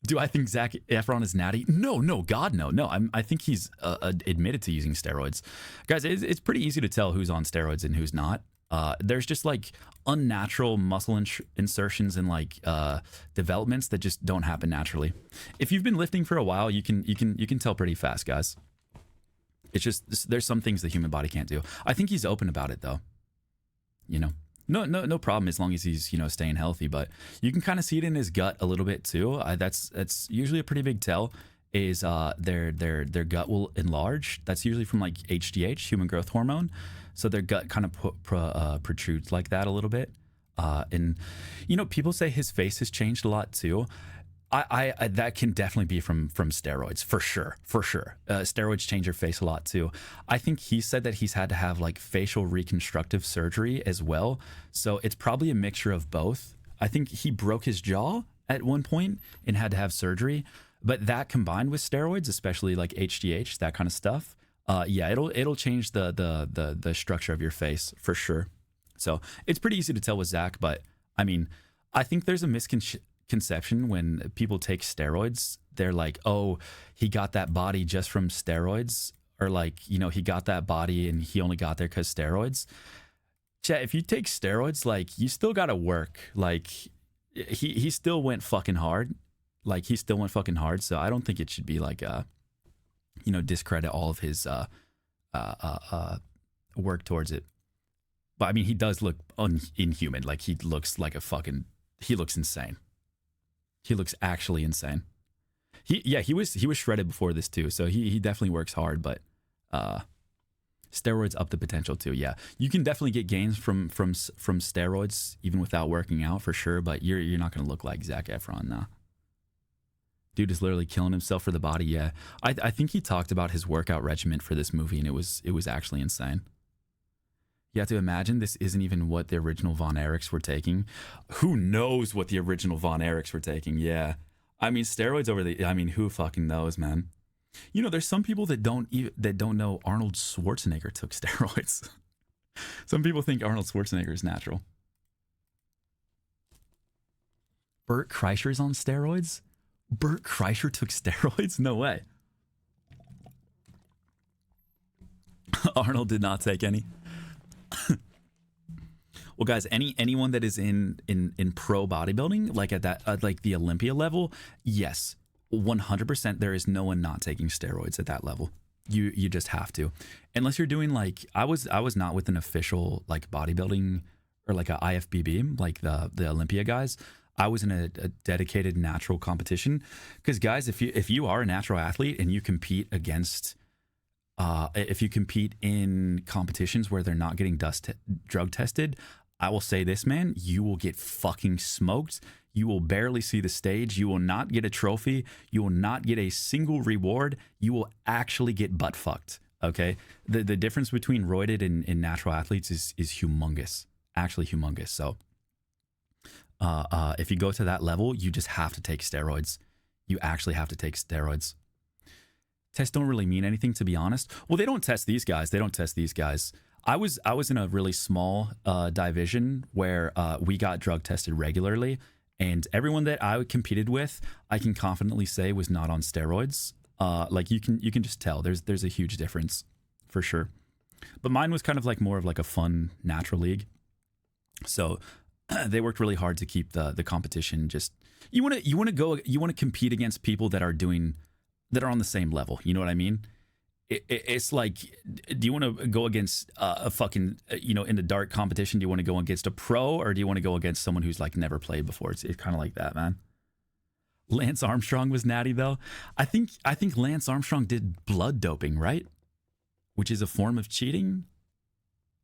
Do I think Zac Efron is natty? No, no, God, no, no. I think he's admitted to using steroids. Guys, it's pretty easy to tell who's on steroids and who's not. There's just like unnatural muscle insertions and like developments that just don't happen naturally. If you've been lifting for a while, you can tell pretty fast, guys. It's just there's some things the human body can't do. I think he's open about it though. You know, no problem as long as he's staying healthy. But you can kind of see it in his gut a little bit too. That's usually a pretty big tell. Is their gut will enlarge. That's usually from like HGH, human growth hormone. So their gut kind of protrudes like that a little bit. And people say his face has changed a lot too. I that can definitely be from steroids for sure. Steroids change your face a lot too. I think he said that he's had to have like facial reconstructive surgery as well. So it's probably a mixture of both. I think he broke his jaw at one point and had to have surgery. But that combined with steroids, especially like HGH, that kind of stuff, it'll change the structure of your face for sure. So it's pretty easy to tell with Zach, but I mean, I think there's a misconception when people take steroids. They're like, oh, he got that body just from steroids, or like, he got that body and he only got there because steroids. Chat, if you take steroids, like, you still got to work. Like, he still went fucking hard. So I don't think it should be like, discredit all of his work towards it. But I mean, he does look inhuman. Like, he looks insane. He looks actually insane. He was shredded before this too. So he definitely works hard, but steroids up the potential too. Yeah, you can definitely get gains from steroids even without working out for sure. But you're not going to look like Zac Efron, nah. Dude is literally killing himself for the body. Yeah, I think he talked about his workout regimen for this movie, and it was actually insane. You have to imagine this isn't even what the original Von Erichs were taking. Who knows what the original Von Erichs were taking? Yeah, I mean, steroids who fucking knows, man? There's some people that don't know Arnold Schwarzenegger took steroids. Some people think Arnold Schwarzenegger is natural. Bert Kreischer's on steroids? Bert Kreischer took steroids? No way. Arnold did not take any. Well, guys, anyone that is in pro bodybuilding, like at that like the Olympia level, yes, 100%. There is no one not taking steroids at that level. You just have to, unless you're doing like I was not with an official like bodybuilding or like a IFBB like the Olympia guys. I was in a dedicated natural competition because, guys, if you are a natural athlete and you compete against, if you compete in competitions where they're not getting drug tested, I will say this, man, you will get fucking smoked. You will barely see the stage. You will not get a trophy. You will not get a single reward. You will actually get butt fucked. Okay, the difference between roided and natural athletes is humongous, actually humongous. So. If you go to that level, you just have to take steroids. You actually have to take steroids. Tests don't really mean anything, to be honest. Well, they don't test these guys. I was in a really small division where we got drug tested regularly, and everyone that I competed with, I can confidently say was not on steroids. Like you can just tell there's a huge difference for sure. But mine was kind of like more of like a fun natural league. So they worked really hard to keep the competition. Just you want to compete against people that are on the same level. You know what I mean? It's like, do you want to go against a fucking in the dark competition? Do you want to go against a pro, or do you want to go against someone who's like never played before? It's kind of like that, man. Lance Armstrong was natty though. I think Lance Armstrong did blood doping, right? Which is a form of cheating.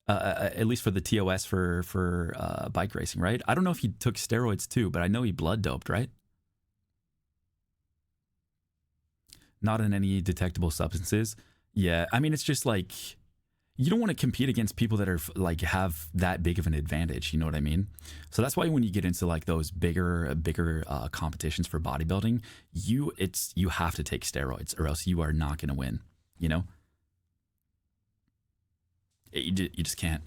At least for the TOS for bike racing, right? I don't know if he took steroids too, but I know he blood doped, right? Not in any detectable substances. Yeah, I mean, it's just like, you don't want to compete against people that are like have that big of an advantage. You know what I mean? So that's why when you get into like those bigger competitions for bodybuilding, you have to take steroids or else you are not going to win. You know? You just can't.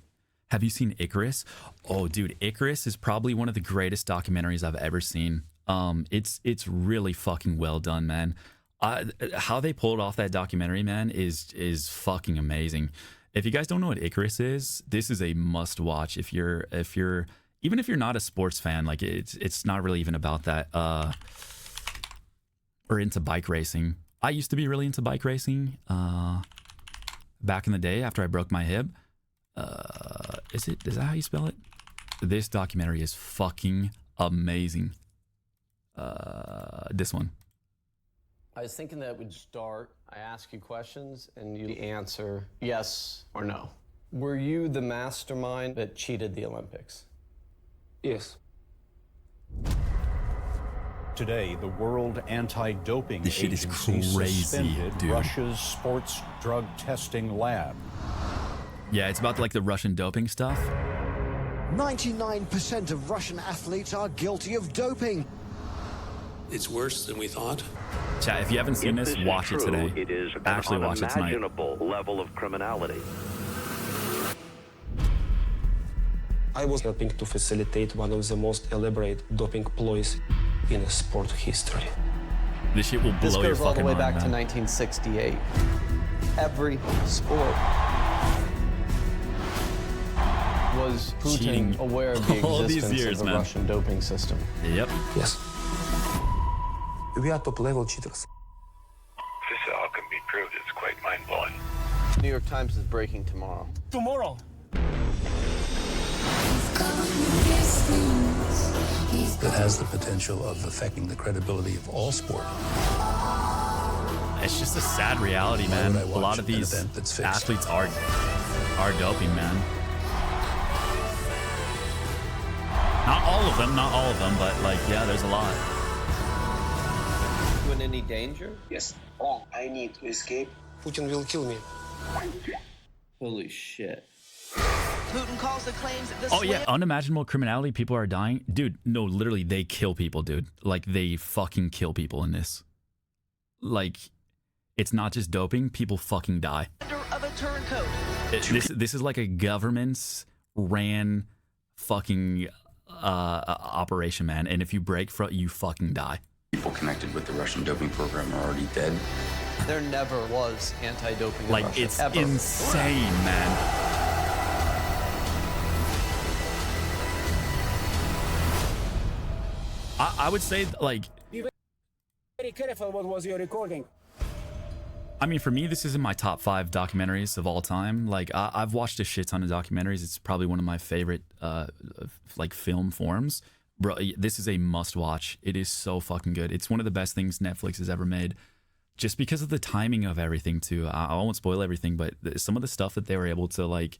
Have you seen Icarus? Oh, dude, Icarus is probably one of the greatest documentaries I've ever seen. It's really fucking well done, man. How they pulled off that documentary, man, is fucking amazing. If you guys don't know what Icarus is, this is a must watch. If you're even if you're not a sports fan, like it's not really even about that. Or into bike racing. I used to be really into bike racing back in the day after I broke my hip. Is that how you spell it? This documentary is fucking amazing. This one. I was thinking that we'd start. I ask you questions and you answer yes or no. Were you the mastermind that cheated the Olympics? Yes. Today, the World Anti-Doping This shit is Agency crazy, suspended dude. Russia's sports drug testing lab. Yeah, it's about like the Russian doping stuff. 99% of Russian athletes are guilty of doping. It's worse than we thought. Chat, if you haven't seen this, watch it today. It is Actually, an watch it tonight. unimaginable level of criminality. I was helping to facilitate one of the most elaborate doping ploys in sport history. This shit will blow This your goes all the fucking way mind, back to man. 1968. Every sport was Putin Cheating aware of the all these existence years, of the man. Russian doping system. Yep. Yes. We are top-level cheaters. If this all can be proved, it's quite mind-blowing. New York Times is breaking tomorrow. Tomorrow. That has the potential of affecting the credibility of all sport. It's just a sad reality, man. would I A watch lot of an these event that's fixed? athletes are doping, man. Not all of them, but like, yeah, there's a lot. You in any danger? Yes. Oh, I need to escape. Putin will kill me. Holy shit. Putin calls the claims that the Oh yeah, unimaginable criminality. People are dying, dude. No, literally, they kill people, dude. Like they fucking kill people in this. Like, it's not just doping. People fucking die. of a turncoat. This is like a government's ran fucking operation, man. And if you break from, you fucking die. People connected with the Russian doping program are already dead. There never was anti-doping in Like, Russia, it's ever. insane, man. I would say, like, Be very careful what was your recording. I mean, for me, this isn't my top 5 documentaries of all time. Like, I've watched a shit ton of documentaries. It's probably one of my favorite, like, film forms. Bro, this is a must-watch. It is so fucking good. It's one of the best things Netflix has ever made. Just because of the timing of everything, too. I won't spoil everything, but some of the stuff that they were able to, like,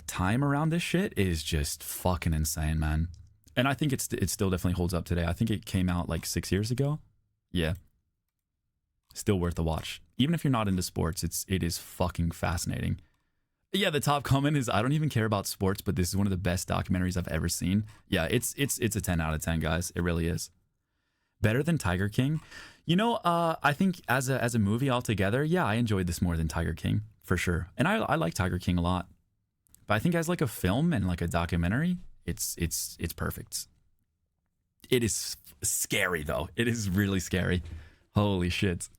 time around this shit is just fucking insane, man. And I think it still definitely holds up today. I think it came out, like, 6 years ago. Yeah. Still worth a watch. Even if you're not into sports, it is fucking fascinating. Yeah, the top comment is, I don't even care about sports, but this is one of the best documentaries I've ever seen. Yeah, it's a 10 out of 10, guys. It really is. Better than Tiger King. You know, I think as a movie altogether, yeah, I enjoyed this more than Tiger King, for sure. And I like Tiger King a lot. But I think as like a film and like a documentary, it's perfect. It is scary, though. It is really scary. Holy shit.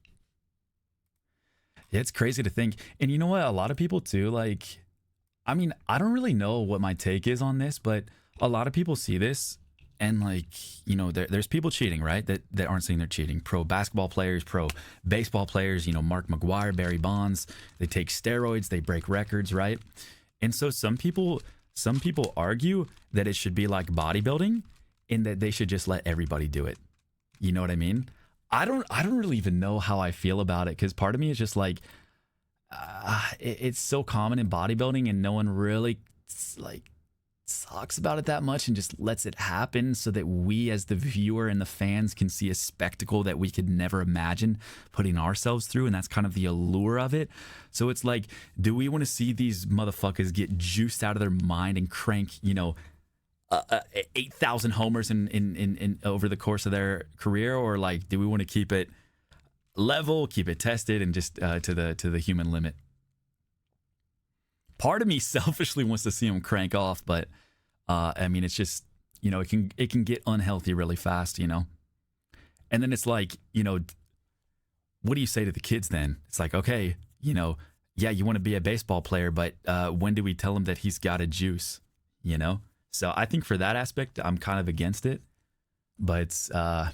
Yeah, it's crazy to think. And you know what? A lot of people too, like, I mean, I don't really know what my take is on this, but a lot of people see this and, like, you know, there's people cheating, right? That aren't saying they're cheating. Pro basketball players, pro baseball players, you know, Mark McGuire, Barry Bonds, they take steroids, they break records, right? And so some people argue that it should be like bodybuilding and that they should just let everybody do it. You know what I mean? I don't really even know how I feel about it, because part of me is just like, it's so common in bodybuilding and no one really like talks about it that much and just lets it happen so that we as the viewer and the fans can see a spectacle that we could never imagine putting ourselves through. And that's kind of the allure of it. So it's like, do we want to see these motherfuckers get juiced out of their mind and crank, you know, 8,000 homers in over the course of their career, or like, do we want to keep it level, keep it tested, and just to the human limit? Part of me selfishly wants to see them crank off, but I mean, it's just, You know, it can get unhealthy really fast, you know? And then it's like, you know, what do you say to the kids then? It's like, okay, you know, yeah, you want to be a baseball player, but when do we tell him that he's got a juice, you know? So I think for that aspect, I'm kind of against it. But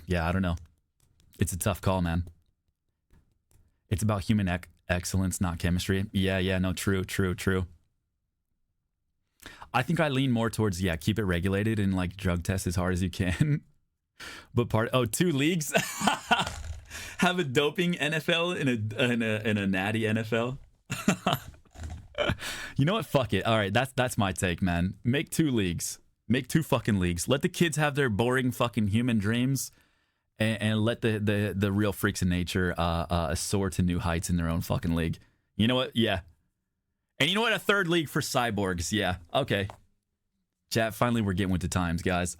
yeah, I don't know. It's a tough call, man. It's about human excellence, not chemistry. Yeah, no, true. I think I lean more towards, yeah, keep it regulated and like drug test as hard as you can. But 2 leagues? Have a doping NFL and a natty NFL? You know what? Fuck it. All right, that's my take, man. Make 2 leagues. Make 2 fucking leagues. Let the kids have their boring fucking human dreams, and let the real freaks of nature soar to new heights in their own fucking league. You know what? Yeah. And you know what? A 3rd league for cyborgs. Yeah. Okay. Chat, finally we're getting with the times, guys.